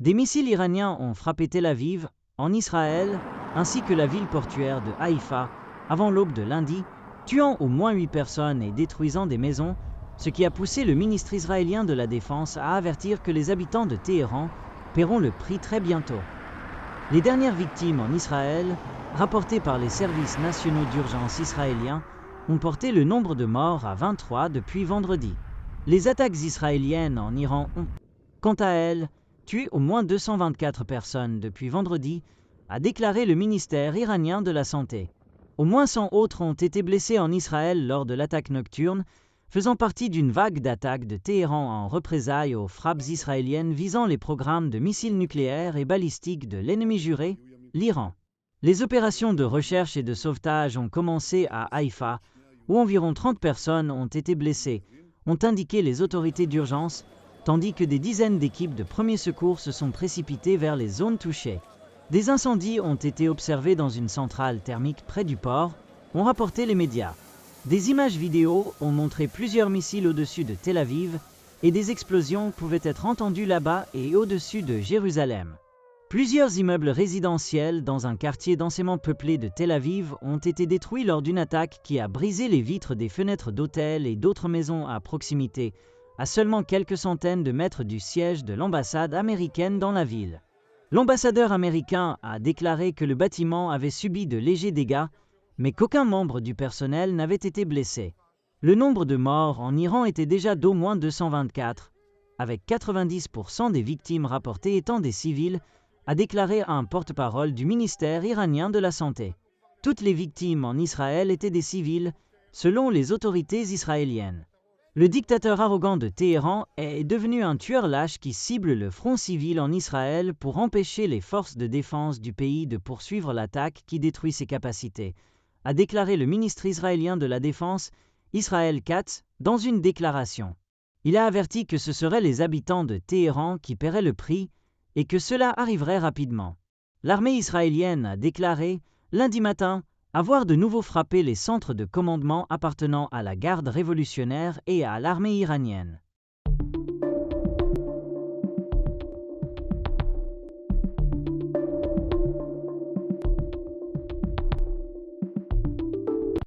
Des missiles iraniens ont frappé Tel Aviv, en Israël, ainsi que la ville portuaire de Haïfa, avant l'aube de lundi, tuant au moins 8 personnes et détruisant des maisons, ce qui a poussé le ministre israélien de la Défense à avertir que les habitants de Téhéran paieront le prix très bientôt. Les dernières victimes en Israël, rapportées par les services nationaux d'urgence israéliens, ont porté le nombre de morts à 23 depuis vendredi. Les attaques israéliennes en Iran ont, quant à elles, tué au moins 224 personnes depuis vendredi, a déclaré le ministère iranien de la Santé. Au moins 100 autres ont été blessés en Israël lors de l'attaque nocturne, faisant partie d'une vague d'attaques de Téhéran en représailles aux frappes israéliennes visant les programmes de missiles nucléaires et balistiques de l'ennemi juré, l'Iran. Les opérations de recherche et de sauvetage ont commencé à Haïfa, où environ 30 personnes ont été blessées, ont indiqué les autorités d'urgence, tandis que des dizaines d'équipes de premiers secours se sont précipitées vers les zones touchées. Des incendies ont été observés dans une centrale thermique près du port, ont rapporté les médias. Des images vidéo ont montré plusieurs missiles au-dessus de Tel Aviv, et des explosions pouvaient être entendues là-bas et au-dessus de Jérusalem. Plusieurs immeubles résidentiels dans un quartier densément peuplé de Tel Aviv ont été détruits lors d'une attaque qui a brisé les vitres des fenêtres d'hôtels et d'autres maisons à proximité, à seulement quelques centaines de mètres du siège de l'ambassade américaine dans la ville. L'ambassadeur américain a déclaré que le bâtiment avait subi de légers dégâts, mais qu'aucun membre du personnel n'avait été blessé. Le nombre de morts en Iran était déjà d'au moins 224, avec 90% des victimes rapportées étant des civils, a déclaré un porte-parole du ministère iranien de la Santé. Toutes les victimes en Israël étaient des civils, selon les autorités israéliennes. Le dictateur arrogant de Téhéran est devenu un tueur lâche qui cible le front civil en Israël pour empêcher les forces de défense du pays de poursuivre l'attaque qui détruit ses capacités, a déclaré le ministre israélien de la Défense, Israël Katz, dans une déclaration. Il a averti que ce seraient les habitants de Téhéran qui paieraient le prix et que cela arriverait rapidement. L'armée israélienne a déclaré, lundi matin, avoir de nouveau frappé les centres de commandement appartenant à la garde révolutionnaire et à l'armée iranienne.